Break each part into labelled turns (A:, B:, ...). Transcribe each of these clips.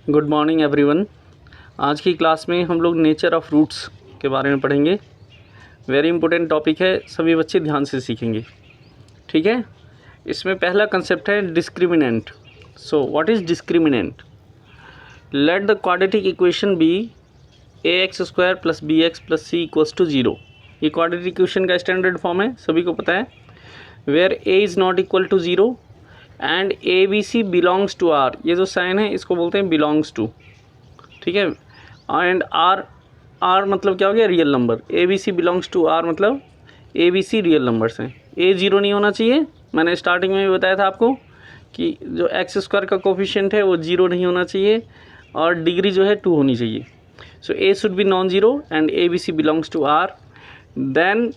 A: Good morning everyone. आज की class में हम लोग नेचर ऑफ़ रूट्स के बारे में पढ़ेंगे। वेरी इंपॉर्टेंट टॉपिक है, सभी बच्चे ध्यान से सीखेंगे, ठीक है। इसमें पहला कंसेप्ट है discriminant. So what is discriminant? Let the quadratic equation be ax² + bx + c = 0। ये क्वाड्रेटिक इक्वेशन का स्टैंडर्ड फॉर्म है, सभी को पता है। Where a is not equal to 0 and A B C belongs to R, ये जो साइन है इसको बोलते हैं बिलोंग्स टू, ठीक है। एंड आर मतलब क्या हो गया? Real number. A B C belongs to R मतलब A B C real numbers हैं। ए 0 नहीं होना चाहिए, मैंने स्टार्टिंग में भी बताया था आपको कि जो x² का कोफिशिएंट है वो 0 नहीं होना चाहिए और डिग्री जो है 2 होनी चाहिए। So A should be non zero and A B C belongs to R. Then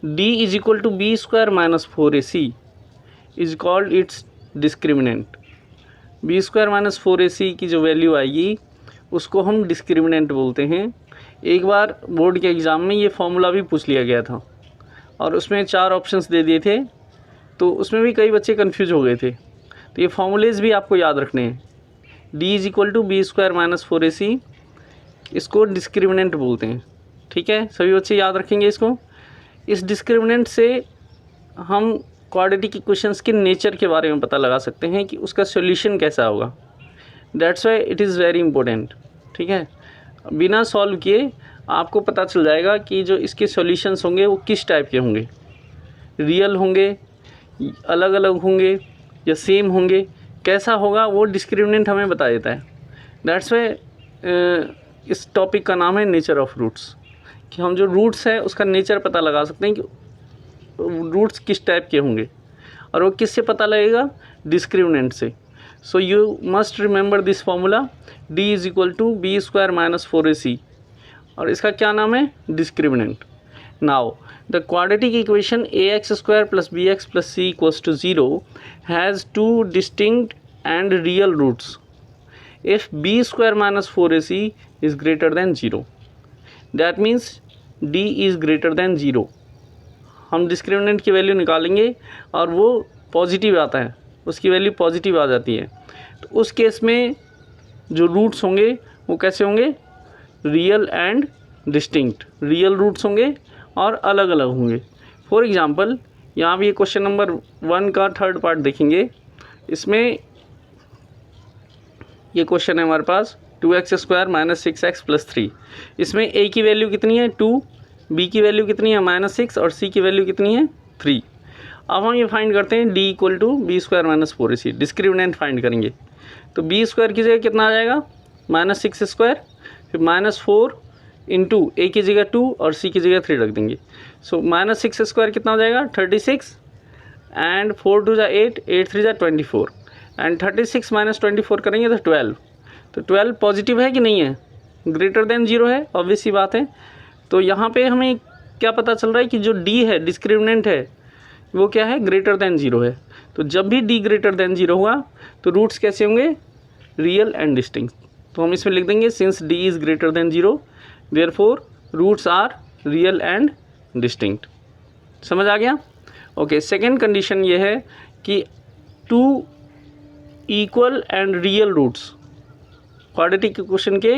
A: d is equal to b² - 4ac is called its discriminant. b² - 4ac की जो वैल्यू आएगी उसको हम डिस्क्रिमिनेंट बोलते हैं। एक बार बोर्ड के एग्ज़ाम में ये फॉर्मूला भी पूछ लिया गया था और उसमें 4 ऑप्शंस दे दिए थे, तो उसमें भी कई बच्चे कंफ्यूज हो गए थे। तो ये फॉर्मूलेज भी आपको याद रखने हैं। d is equal to b² - 4ac, इसको डिस्क्रिमिनेंट बोलते हैं, ठीक है। सभी बच्चे याद रखेंगे इसको। इस डिस्क्रिमिनेंट से हम क्वाड्रेटिक इक्वेशंस के नेचर के बारे में पता लगा सकते हैं कि उसका सॉल्यूशन कैसा होगा। That's why it is very important, ठीक है। बिना सॉल्व किए आपको पता चल जाएगा कि जो इसके सॉल्यूशंस होंगे वो किस टाइप के होंगे, रियल होंगे, अलग अलग होंगे या सेम होंगे, कैसा होगा वो डिस्क्रिमिनेंट हमें बता देता है। दैट्स वाई इस टॉपिक का नाम है नेचर ऑफ रूट्स, कि हम जो रूट्स है उसका नेचर पता लगा सकते हैं कि रूट्स किस टाइप के होंगे। और वो किससे पता लगेगा? डिस्क्रिमिनेंट से। So you must remember this formula, d is equal to b² - 4ac, और इसका क्या नाम है? Discriminant. Now the quadratic equation ax² + bx + c = 0 has 2 distinct and real roots if b² - 4ac is greater than 0, that means d is greater than 0। हम discriminant की value निकालेंगे और वो पॉजिटिव आता है, उसकी वैल्यू पॉजिटिव आ जाती है, तो उस केस में जो रूट्स होंगे वो कैसे होंगे? Real and distinct. Real roots होंगे और अलग अलग होंगे। फॉर एग्ज़ाम्पल यहाँ भी क्वेश्चन नंबर 1 का थर्ड पार्ट देखेंगे। इसमें ये क्वेश्चन है हमारे पास 2x² - 6x + 3। इसमें a की वैल्यू कितनी है? 2, b की वैल्यू कितनी है? -6 और c की वैल्यू कितनी है? 3। अब हम ये फाइंड करते हैं d equal to b² - 4ac, discriminant find करेंगे। तो b² की जगह कितना आ जाएगा? -6², फिर -4 इंटू a की जगह 2 और c की जगह 3 रख देंगे। सो -6² कितना हो जाएगा? 36 एंड 4 2 = 8, 8 3 = 24 एंड 36 - 24 करेंगे तो 12। तो 12 पॉजिटिव है कि नहीं है? ग्रेटर देन 0 है, ऑब्वियस सी बात है। तो यहाँ पे हमें क्या पता चल रहा है कि जो d है, डिस्क्रिमिनेंट है, वो क्या है? ग्रेटर देन 0 है। तो जब भी d ग्रेटर देन 0 हुआ तो रूट्स कैसे होंगे? Real and distinct. तो हम इसमें लिख देंगे since d is greater than 0 therefore roots are real and distinct. समझ आ गया? ओके, सेकेंड कंडीशन ये है कि 2 equal and real roots, quadratic equation के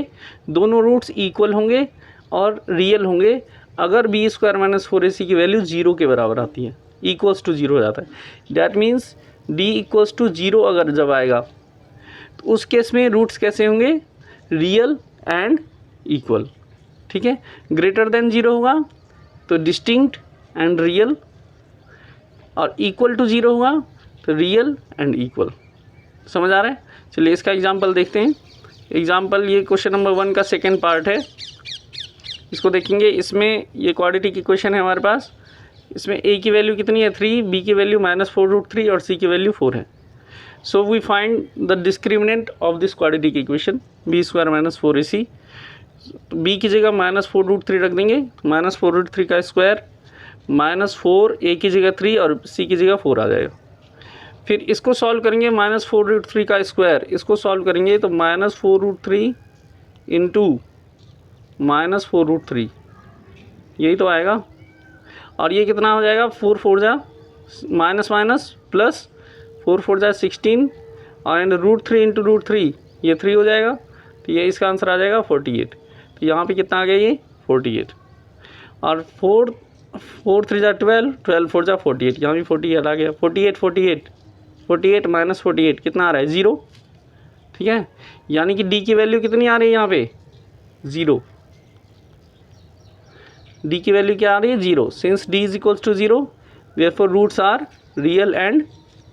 A: दोनों रूट्स इक्वल होंगे और रियल होंगे अगर b² - 4ac की वैल्यू 0 के बराबर आती है, इक्वल्स टू 0 हो जाता है। That means d equals to 0 अगर जब आएगा तो उस केस में रूट्स कैसे होंगे? रियल एंड इक्वल, ठीक है। ग्रेटर देन 0 होगा तो डिस्टिंक्ट एंड रियल, और इक्वल टू 0 होगा तो रियल एंड इक्वल। समझ आ रहा है? चलिए इसका एग्जांपल देखते हैं। एग्जांपल ये क्वेश्चन नंबर 1 का सेकंड पार्ट है, इसको देखेंगे। इसमें ये क्वाड्रेटिक इक्वेशन है हमारे पास। इसमें a की वैल्यू कितनी है? 3, b की वैल्यू -4√3 और c की वैल्यू 4 है। So we find the discriminant of this quadratic equation b² - 4ac। b की जगह -4√3 रख देंगे, -4√3 का स्क्वायर, -4 a की जगह 3 और c की जगह 4 आ जाएगा। फिर इसको सॉल्व करेंगे, -4√3 का स्क्वायर, इसको सॉल्व करेंगे तो -4√3 इंटू -4√3, यही तो आएगा। और ये कितना हो जाएगा? 4 4 जा माइनस प्लस 4 4 जा 16 और √3 इंटू √3 ये 3 हो जाएगा, तो ये इसका आंसर आ जाएगा 48। तो यहाँ पे कितना आ गया ये 48, और 4 3 जा 12, 12 4 जा 48, यहाँ भी 48 आ गया। 48 माइनस 48 कितना आ रहा है 0, ठीक है। यानी कि डी की वैल्यू कितनी आ रही है यहाँ पे 0, डी की वैल्यू क्या आ रही है 0। Since D is equals to 0 therefore roots are real and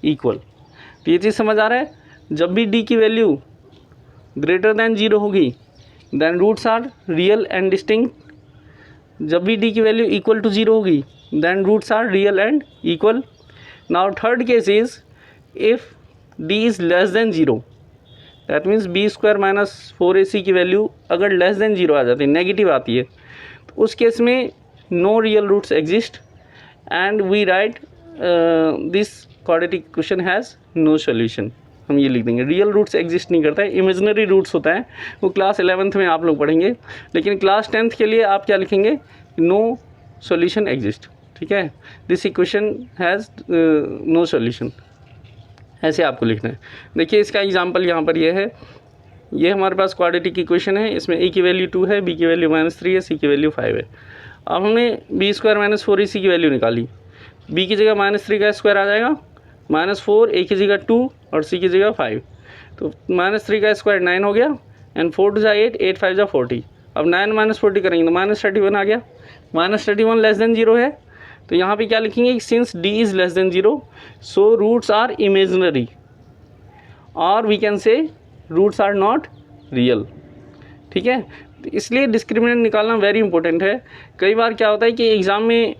A: equal. तो ये चीज़ समझ आ रहा है, जब भी डी की वैल्यू ग्रेटर देन 0 होगी then roots are real and distinct. जब भी डी की वैल्यू इक्वल टू 0 होगी then roots are real and equal. Now third case is if D is less than 0, that means b square minus 4ac की value अगर less than 0 आ जाती है, negative आती है, तो उस केस में no real roots exist and we write this quadratic equation has no solution. हम ये लिख देंगे, रियल रूट्स एग्जिस्ट नहीं करता है, इमेजिनरी रूट्स होता है, वो क्लास 11th में आप लोग पढ़ेंगे। लेकिन क्लास 10th के लिए आप क्या लिखेंगे, नो सोल्यूशन एग्जिस्ट, ठीक है। This equation has no solution, ऐसे आपको लिखना है। देखिए इसका एग्जांपल यहाँ पर ये है, ये हमारे पास क्वाड्रेटिक इक्वेशन है, इसमें ए की वैल्यू 2 है, बी की वैल्यू -3 है, सी की वैल्यू 5 है। अब हमने बी स्क्वायर माइनस 4ac की वैल्यू निकाली, बी की जगह -3 का स्क्वायर आ जाएगा, -4, ए की जगह 2 और सी की जगह 5, तो -3 का स्क्वायर 9 हो गया एंड 4 2 जा 8, 8 5 जा 40। अब 9 - 40 करेंगे तो -31 आ गया, -31 लेस देन 0 है, तो यहाँ पे क्या लिखेंगे, since D is less than 0 so roots are imaginary और we can say roots are not real, ठीक है। तो इसलिए डिस्क्रिमिनेंट निकालना वेरी इंपॉर्टेंट है। कई बार क्या होता है कि एग्ज़ाम में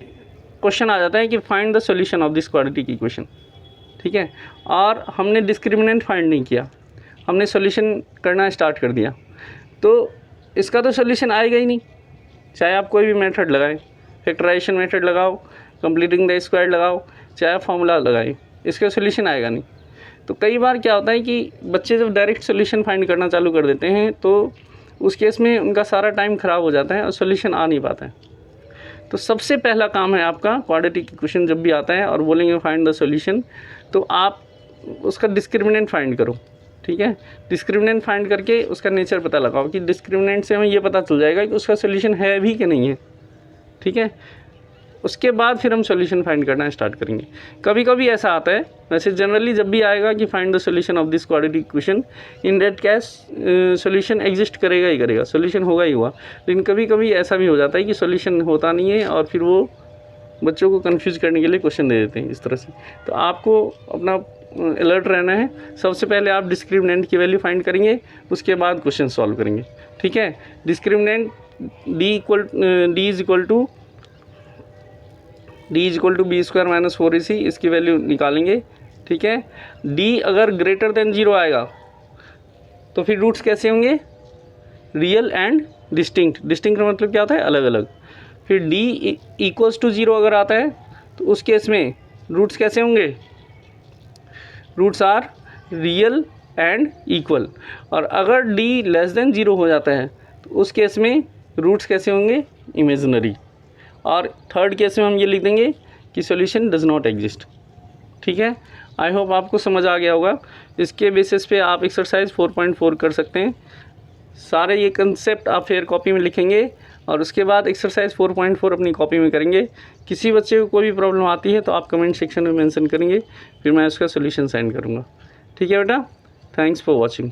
A: क्वेश्चन आ जाता है कि find the solution of this quadratic equation, ठीक है, और हमने डिस्क्रिमिनेंट फाइंड नहीं किया, हमने सॉल्यूशन करना स्टार्ट कर दिया, तो इसका तो सॉल्यूशन आएगा ही नहीं, चाहे आप कोई भी मेथड लगाएं, फैक्टराइजेशन मेथड लगाओ, कंप्लीटिंग द स्क्वायर लगाओ, चाहे आप फार्मूला लगाएं, इसका सॉल्यूशन आएगा नहीं। तो कई बार क्या होता है कि बच्चे जब डायरेक्ट सॉल्यूशन फाइंड करना चालू कर देते हैं तो उस केस में उनका सारा टाइम ख़राब हो जाता है और सॉल्यूशन आ नहीं पाता है। तो सबसे पहला काम है आपका, क्वाड्रेटिक इक्वेशन जब भी आता है और बोलेंगे फाइंड द सॉल्यूशन, तो आप उसका डिस्क्रिमिनेंट फाइंड करो, ठीक है। डिस्क्रिमिनेंट फाइंड करके उसका नेचर पता लगाओ कि डिस्क्रिमिनेंट से हमें ये पता चल जाएगा कि उसका सॉल्यूशन है भी कि नहीं है, ठीक है। उसके बाद फिर हम सॉल्यूशन फाइंड करना स्टार्ट करेंगे। कभी कभी ऐसा आता है, वैसे जनरली जब भी आएगा कि find the solution of this quadratic equation, in that case solution exist करेगा ही करेगा, सॉल्यूशन होगा ही हुआ। लेकिन कभी कभी ऐसा भी हो जाता है कि सॉल्यूशन होता नहीं है और फिर वो बच्चों को कंफ्यूज करने के लिए क्वेश्चन दे देते हैं इस तरह से। तो आपको अपना अलर्ट रहना है। सबसे पहले आप डिस्क्रिमिनेंट की वैल्यू फाइंड करेंगे, उसके बाद क्वेश्चन सॉल्व करेंगे, ठीक है। Discriminant D is equal to b square minus 4ac, इसकी वैल्यू निकालेंगे, ठीक है। डी अगर ग्रेटर देन 0 आएगा तो फिर रूट्स कैसे होंगे, रियल एंड डिस्टिंक्ट। डिस्टिंक्ट का मतलब क्या होता है, अलग अलग। फिर डी इक्वल्स टू 0 अगर आता है तो उस केस में रूट्स कैसे होंगे, roots are real and equal. और अगर डी लेस देन 0 हो जाता है तो उस केस में रूट्स कैसे होंगे, इमेजिनरी। और थर्ड केस में हम ये लिख देंगे कि सॉल्यूशन डज नॉट एग्जिस्ट, ठीक है। आई होप आपको समझ आ गया होगा। इसके बेसिस पे आप एक्सरसाइज 4.4 कर सकते हैं। सारे ये कंसेप्ट आप फेयर कॉपी में लिखेंगे और उसके बाद एक्सरसाइज 4.4 अपनी कॉपी में करेंगे। किसी बच्चे को कोई भी प्रॉब्लम आती है तो आप कमेंट सेक्शन में मेंशन करेंगे, फिर मैं उसका सॉल्यूशन सेंड करूँगा, ठीक है बेटा। Thanks for watching.